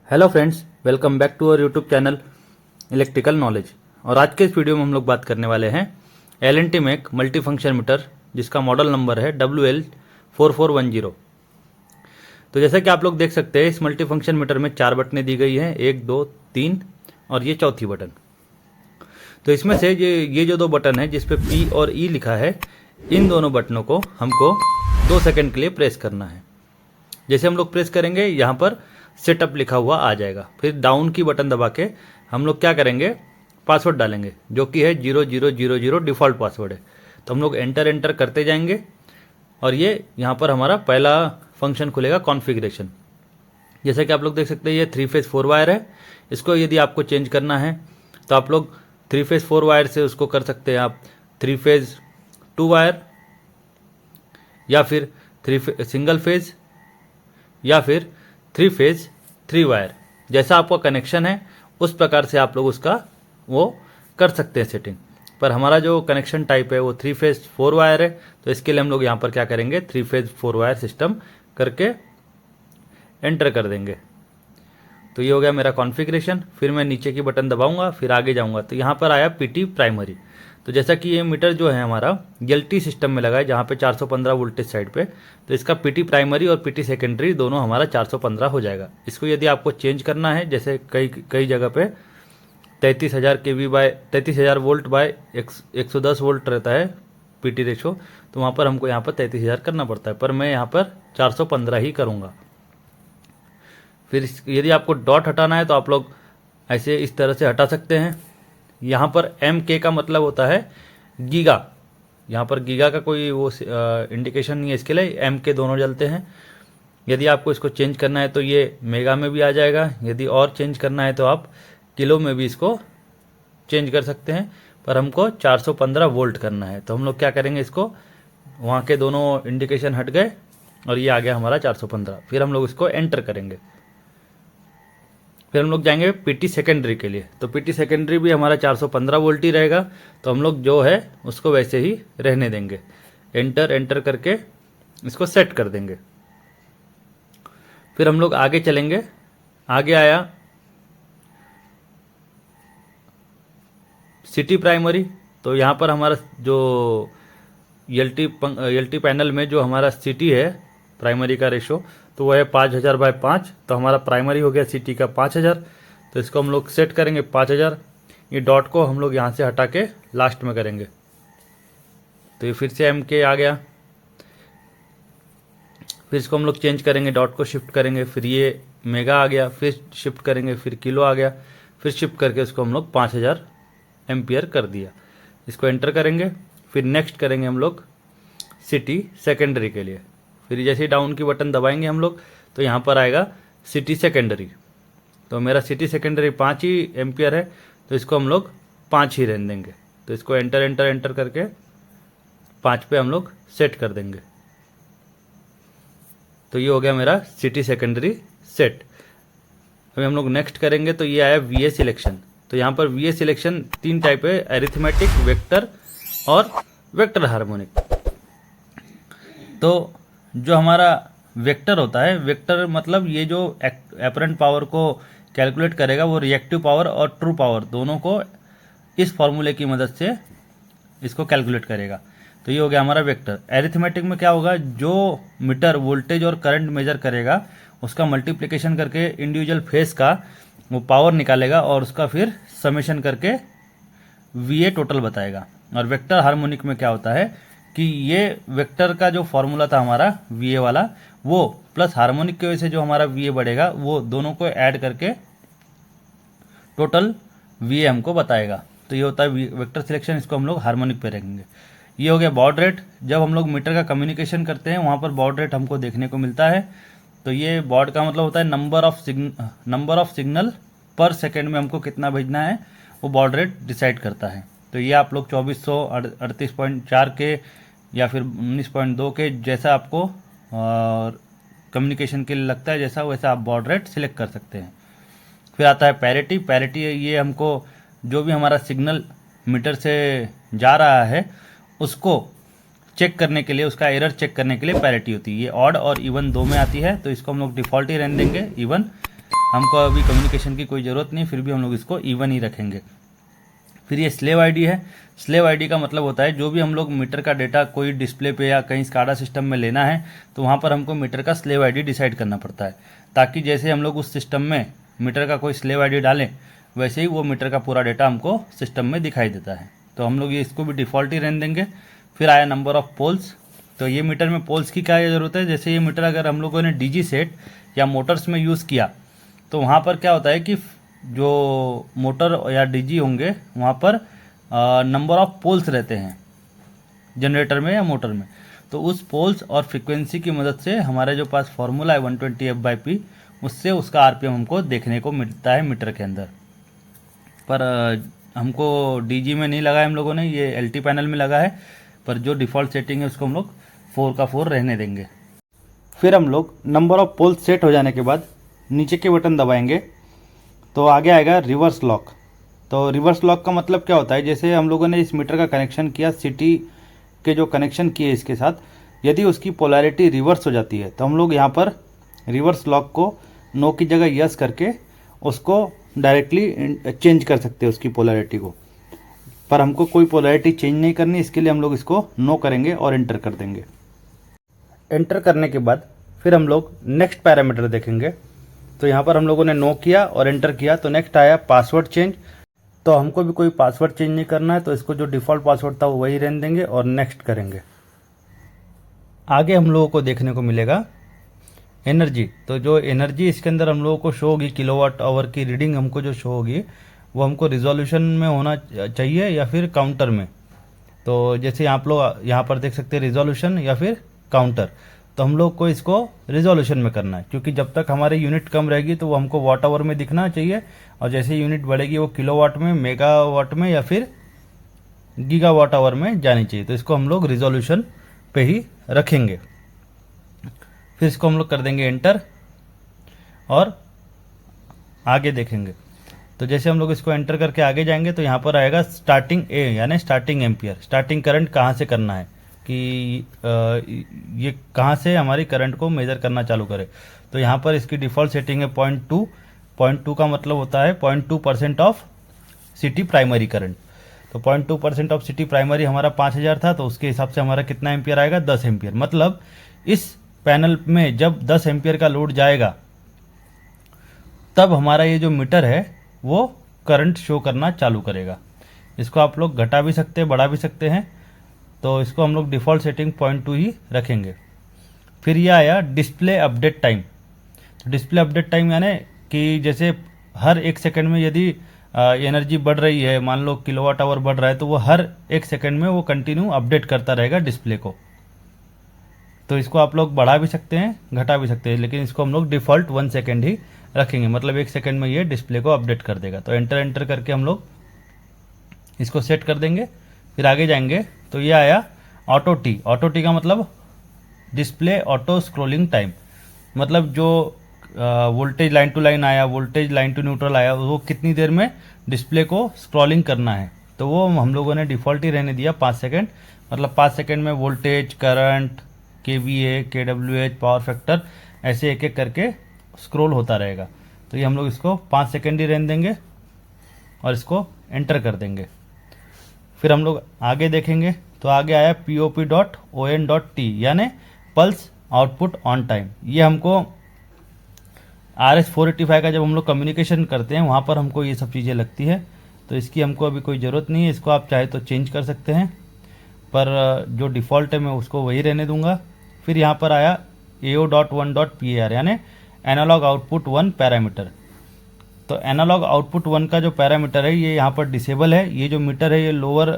Hello friends, welcome back to our YouTube channel electrical knowledge. और आज के इस वीडियो में हम लोग बात करने वाले हैं एल&टी में एक मल्टी फंक्शन मीटर जिसका मॉडल नंबर है WL4410। तो जैसा कि आप लोग देख सकते हैं, इस मल्टी फंक्शन मीटर में 4 बटनें दी गई हैं, 1 2 3 और ये चौथी बटन। तो इसमें से ये जो 2 बटन है जिस पे P और E लिखा है, इन दोनों बटनों को हमको 2 सेकंड के लिए प्रेस करना है। जैसे हम लोग प्रेस करेंगे, यहाँ पर सेटअप लिखा हुआ आ जाएगा। फिर डाउन की बटन दबा के हम लोग क्या करेंगे, पासवर्ड डालेंगे जो कि है 0000 डिफ़ॉल्ट पासवर्ड है। तो हम लोग एंटर करते जाएंगे और ये यहाँ पर हमारा पहला फंक्शन खुलेगा, कॉन्फ़िगरेशन। जैसे कि आप लोग देख सकते हैं, ये 3 फेज़ 4 वायर है। इसको यदि आपको चेंज करना है तो आप लोग 3 फेज़ 4 वायर से उसको कर सकते हैं आप 3 फेज़ 2 वायर, या फिर सिंगल फेज़, या फिर 3 फेज़ 3 वायर। जैसा आपका कनेक्शन है उस प्रकार से आप लोग उसका वो कर सकते हैं सेटिंग। पर हमारा जो कनेक्शन टाइप है वो 3 फेज़ 4 वायर है, तो इसके लिए हम लोग यहाँ पर क्या करेंगे, 3 फेज़ 4 वायर सिस्टम करके एंटर कर देंगे। तो ये हो गया मेरा कॉन्फ़िगरेशन। फिर मैं नीचे की बटन दबाऊंगा, फिर आगे जाऊंगा तो यहाँ पर आया PT प्राइमरी। तो जैसा कि ये मीटर जो है हमारा LT सिस्टम में लगा है, जहाँ पे 415 वोल्टेज साइड पे, तो इसका PT प्राइमरी और PT सेकेंडरी दोनों हमारा 415 हो जाएगा। इसको यदि आपको चेंज करना है, जैसे कई जगह पे 33,000 kV by 33,000 volt by 110 volt रहता है PT रेशो, तो वहाँ पर हमको यहाँ पर 33,000 करना पड़ता है, पर मैं यहाँ पर 415 ही करूँगा। फिर यदि आपको डॉट हटाना है तो आप लोग ऐसे इस तरह से हटा सकते हैं। यहाँ पर MK का मतलब होता है गीगा। यहाँ पर गीगा का कोई वो इंडिकेशन नहीं है, इसके लिए MK दोनों चलते हैं। यदि आपको इसको चेंज करना है तो ये मेगा में भी आ जाएगा, यदि और चेंज करना है तो आप किलो में भी इसको चेंज कर सकते हैं। पर हमको 415 वोल्ट करना है, तो हम लोग क्या करेंगे, इसको वहाँ के दोनों इंडिकेशन हट गए और ये आ गया हमारा 415। फिर हम लोग इसको एंटर करेंगे। फिर हम लोग जाएंगे PT सेकेंडरी के लिए। तो PT सेकेंडरी भी हमारा 415 वोल्ट ही रहेगा, तो हम लोग जो है उसको वैसे ही रहने देंगे। एंटर करके इसको सेट कर देंगे। फिर हम लोग आगे चलेंगे। आगे आया सिटी प्राइमरी। तो यहाँ पर हमारा जो LT पैनल में जो हमारा सिटी है प्राइमरी का रेशो, तो वो है 5000 बाय 5। तो हमारा प्राइमरी हो गया सिटी का 5000। तो इसको हम लोग सेट करेंगे 5000। ये डॉट को हम लोग यहाँ से हटा के लास्ट में करेंगे, तो ये फिर से MK आ गया। फिर इसको हम लोग चेंज करेंगे, डॉट को शिफ्ट करेंगे, फिर ये मेगा आ गया, फिर शिफ्ट करेंगे, फिर किलो आ गया, फिर शिफ्ट करके इसको हम लोग 5000 एम्पियर कर दिया। इसको एंटर करेंगे। फिर नेक्स्ट करेंगे हम लोग सिटी सेकेंडरी के लिए। फिर जैसे ही डाउन की बटन दबाएंगे हम लोग, तो यहाँ पर आएगा सिटी सेकेंडरी। तो मेरा सिटी सेकेंडरी 5 ही एम्पियर है, तो इसको हम लोग 5 ही रहने देंगे। तो इसको एंटर करके 5 पे हम लोग सेट कर देंगे। तो ये हो गया मेरा सिटी सेकेंडरी सेट। अभी हम लोग नेक्स्ट करेंगे, तो ये आया VA सिलेक्शन। तो यहाँ पर VA सिलेक्शन 3 टाइप है, अरिथमेटिक, वेक्टर और वेक्टर हार्मोनिक। तो जो हमारा वेक्टर होता है, वेक्टर मतलब ये जो एपरेंट पावर को कैलकुलेट करेगा, वो रिएक्टिव पावर और ट्रू पावर दोनों को इस फॉर्मूले की मदद से इसको कैलकुलेट करेगा। तो ये हो गया हमारा वेक्टर। एरिथमेटिक में क्या होगा, जो मीटर वोल्टेज और करंट मेजर करेगा उसका मल्टीप्लिकेशन करके इंडिविजुअल फेस का वो पावर निकालेगा और उसका फिर समेशन करके VA टोटल बताएगा। और वेक्टर हार्मोनिक में क्या होता है कि ये वेक्टर का जो फॉर्मूला था हमारा VA वाला, वो प्लस हार्मोनिक की वजह से जो हमारा VA बढ़ेगा, वो दोनों को ऐड करके टोटल VA हमको बताएगा। तो ये होता है वेक्टर सिलेक्शन। इसको हम लोग हार्मोनिक पे रखेंगे। ये हो गया बॉड रेट। जब हम लोग मीटर का कम्युनिकेशन करते हैं वहाँ पर बॉड रेट हमको देखने को मिलता है। तो ये बॉड का मतलब होता है नंबर ऑफ सिग्नल पर सेकेंड में हमको कितना भेजना है, वो बॉड रेट डिसाइड करता है। तो ये आप लोग 2400, 38.4 के या फिर 19.2 के, जैसा आपको कम्युनिकेशन के लिए लगता है जैसा, वैसा आप बॉड रेट सिलेक्ट कर सकते हैं। फिर आता है पैरिटी। ये हमको जो भी हमारा सिग्नल मीटर से जा रहा है उसको चेक करने के लिए, उसका एरर चेक करने के लिए पैरिटी होती है। ये ऑड और इवन दो में आती है, तो इसको हम लोग डिफ़ॉल्ट ही रहने देंगे इवन। हमको अभी कम्युनिकेशन की कोई ज़रूरत नहीं, फिर भी हम लोग इसको इवन ही रखेंगे। फिर ये स्लेव आईडी है। स्लेव आईडी का मतलब होता है जो भी हम लोग मीटर का डेटा कोई डिस्प्ले पे या कहीं स्काडा सिस्टम में लेना है तो वहाँ पर हमको मीटर का स्लेव आईडी डिसाइड करना पड़ता है, ताकि जैसे हम लोग उस सिस्टम में मीटर का कोई स्लेव आईडी डालें वैसे ही वो मीटर का पूरा डेटा हमको सिस्टम में दिखाई देता है। तो हम लोग ये इसको भी डिफ़ॉल्ट ही रहने देंगे। फिर आया नंबर ऑफ़ पोल्स। तो ये मीटर में पोल्स की क्या ज़रूरत है, जैसे ये मीटर अगर हम लोगों ने डीजी सेट या मोटर्स में यूज़ किया तो वहाँ पर क्या होता है कि जो मोटर या डीजी होंगे वहाँ पर नंबर ऑफ़ पोल्स रहते हैं जनरेटर में या मोटर में। तो उस पोल्स और फ्रीक्वेंसी की मदद से हमारे जो पास फार्मूला है 120f/p, उससे उसका आरपीएम हमको देखने को मिलता है मीटर के अंदर। पर हमको डीजी में नहीं लगा है हम लोगों ने, ये एलटी पैनल में लगा है, पर जो डिफ़ॉल्ट सेटिंग है उसको हम लोग 4 का 4 रहने देंगे। फिर हम लोग नंबर ऑफ़ पोल्स सेट हो जाने के बाद नीचे के बटन दबाएंगे तो आगे आएगा रिवर्स लॉक। तो रिवर्स लॉक का मतलब क्या होता है, जैसे हम लोगों ने इस मीटर का कनेक्शन किया, सिटी के जो कनेक्शन किए इसके साथ, यदि उसकी पोलैरिटी रिवर्स हो जाती है तो हम लोग यहाँ पर रिवर्स लॉक को नो की जगह यस करके उसको डायरेक्टली चेंज कर सकते हैं उसकी पोलैरिटी को। पर हमको कोई पोलैरिटी चेंज नहीं करनी, इसके लिए हम लोग इसको नो करेंगे और एंटर कर देंगे। एंटर करने के बाद फिर हम लोग नेक्स्ट पैरामीटर देखेंगे। तो यहाँ पर हम लोगों ने नो किया और एंटर किया तो नेक्स्ट आया पासवर्ड चेंज। तो हमको भी कोई पासवर्ड चेंज नहीं करना है, तो इसको जो डिफ़ॉल्ट पासवर्ड था वो वही रहने देंगे और नेक्स्ट करेंगे। आगे हम लोगों को देखने को मिलेगा एनर्जी। तो जो एनर्जी इसके अंदर हम लोगों को शो होगी, किलोवाट आवर की रीडिंग हमको जो शो होगी वो हमको रिजोल्यूशन में होना चाहिए या फिर काउंटर में। तो जैसे आप लोग यहाँ पर देख सकते हैं रिजोल्यूशन या फिर काउंटर, तो हम लोग को इसको रिजोल्यूशन में करना है, क्योंकि जब तक हमारी यूनिट कम रहेगी तो वो हमको वाट आवर में दिखना चाहिए, और जैसे यूनिट बढ़ेगी वो किलोवाट में, मेगावाट में या फिर गीगावाट आवर में जानी चाहिए। तो इसको हम लोग रिजोल्यूशन पे ही रखेंगे। फिर इसको हम लोग कर देंगे एंटर और आगे देखेंगे। तो जैसे हम लोग इसको एंटर करके आगे जाएंगे तो यहाँ पर आएगा स्टार्टिंग ए यानी स्टार्टिंग एम्पियर, स्टार्टिंग करंट कहाँ से करना है कि ये कहाँ से हमारी करंट को मेज़र करना चालू करे। तो यहाँ पर इसकी डिफ़ॉल्ट सेटिंग है 0.2। 0.2 का मतलब होता है 0.2% ऑफ सिटी प्राइमरी करंट। तो 0.2% ऑफ सिटी प्राइमरी हमारा 5000 था, तो उसके हिसाब से हमारा कितना एम्पियर आएगा, 10 एम्पियर। मतलब इस पैनल में जब 10 एम्पियर का लोड जाएगा तब हमारा ये जो मीटर है वो करंट शो करना चालू करेगा। इसको आप लोग घटा भी सकते हैं, बढ़ा भी सकते हैं। तो इसको हम लोग डिफ़ॉल्ट सेटिंग 0.2 ही रखेंगे। फिर ये आया डिस्प्ले अपडेट टाइम। तो डिस्प्ले अपडेट टाइम यानी कि जैसे हर 1 सेकंड में यदि एनर्जी बढ़ रही है, मान लो किलोवाट आवर बढ़ रहा है, तो वो हर 1 सेकंड में वो कंटिन्यू अपडेट करता रहेगा डिस्प्ले को। तो इसको आप लोग बढ़ा भी सकते हैं, घटा भी सकते हैं, लेकिन इसको हम लोग डिफ़ॉल्ट 1 सेकंड ही रखेंगे, मतलब 1 सेकंड में ये डिस्प्ले को अपडेट कर देगा। तो एंटर करके हम लोग इसको सेट कर देंगे। फिर आगे जाएंगे तो ये आया ऑटो टी। ऑटो टी का मतलब डिस्प्ले ऑटो स्क्रॉलिंग टाइम, मतलब जो वोल्टेज लाइन टू लाइन आया, वोल्टेज लाइन टू न्यूट्रल आया, वो कितनी देर में डिस्प्ले को स्क्रॉलिंग करना है। तो वो हम लोगों ने डिफ़ॉल्ट ही रहने दिया 5 सेकंड, मतलब 5 सेकंड में voltage, current, KVA, KWH, power factor ऐसे एक एक करके स्क्रॉल होता रहेगा। तो ये हम लोग इसको 5 सेकंड ही रहने देंगे और इसको एंटर कर देंगे। फिर हम लोग आगे देखेंगे तो आगे आया POP.ON.T यानी पल्स आउटपुट ऑन टाइम। ये हमको RS485 का जब हम लोग कम्युनिकेशन करते हैं वहाँ पर हमको ये सब चीज़ें लगती है, तो इसकी हमको अभी कोई ज़रूरत नहीं है। इसको आप चाहे तो चेंज कर सकते हैं, पर जो डिफ़ॉल्ट है मैं उसको वही रहने दूंगा। फिर यहाँ पर आया AO.1.PAR यानी एनालॉग आउटपुट 1 पैरामीटर। तो एनालॉग आउटपुट 1 का जो पैरामीटर है ये यहाँ पर डिसेबल है। ये जो मीटर है ये लोअर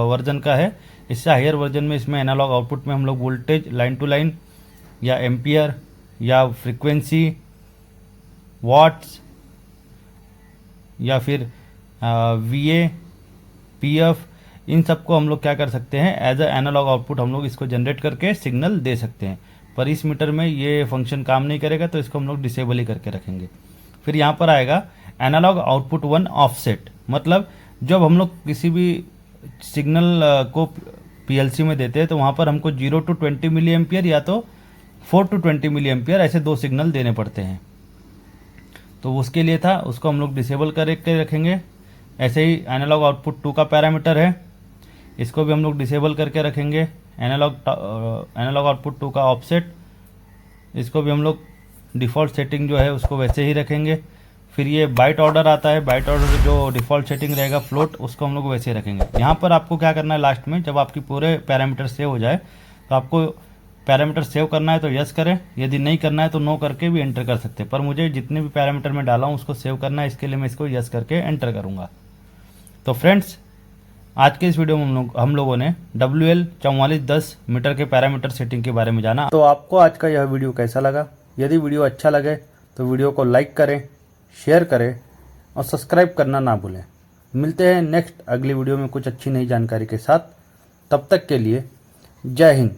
वर्जन का है, इससे हायर वर्जन में इसमें एनालॉग आउटपुट में हम लोग वोल्टेज लाइन टू लाइन या एम्पियर या फ्रीक्वेंसी, वाट्स या फिर VA, PF, इन सबको हम लोग क्या कर सकते हैं, एज अ एनालॉग आउटपुट हम लोग इसको जनरेट करके सिग्नल दे सकते हैं। पर इस मीटर में ये फंक्शन काम नहीं करेगा, तो इसको हम लोग डिसेबल ही करके रखेंगे। फिर यहाँ पर आएगा एनालॉग आउटपुट 1 ऑफसेट, मतलब जब हम लोग किसी भी सिग्नल को PLC में देते हैं तो वहाँ पर हमको 0 to 20 मिली एम्पियर या तो 4 to 20 मिली एम्पियर ऐसे 2 सिग्नल देने पड़ते हैं। तो उसके लिए था, उसको हम लोग डिसेबल करके रखेंगे। ऐसे ही एनालॉग आउटपुट 2 का पैरामीटर है, इसको भी हम लोग डिसेबल करके रखेंगे। एनालॉग आउटपुट 2 का ऑफसेट, इसको भी हम लोग डिफ़ॉल्ट सेटिंग जो है उसको वैसे ही रखेंगे। फिर ये बाइट ऑर्डर आता है, बाइट ऑर्डर जो डिफ़ॉल्ट सेटिंग रहेगा फ्लोट, उसको हम लोग वैसे ही रखेंगे। यहाँ पर आपको क्या करना है, लास्ट में जब आपकी पूरे पैरामीटर सेव हो जाए तो आपको पैरामीटर सेव करना है तो यस करें, यदि नहीं करना है तो नो करके भी एंटर कर सकते हैं। पर मुझे जितने भी पैरामीटर में डाला हूँ उसको सेव करना है, इसके लिए मैं इसको यस करके एंटर करूँगा। तो फ्रेंड्स, आज के इस वीडियो में हम लोगों ने WL4410 मीटर के पैरामीटर सेटिंग के बारे में जाना। तो आपको आज का यह वीडियो कैसा लगा? यदि वीडियो अच्छा लगे तो वीडियो को लाइक करें, शेयर करें और सब्सक्राइब करना ना भूलें। मिलते हैं नेक्स्ट अगली वीडियो में कुछ अच्छी नई जानकारी के साथ। तब तक के लिए जय हिंद।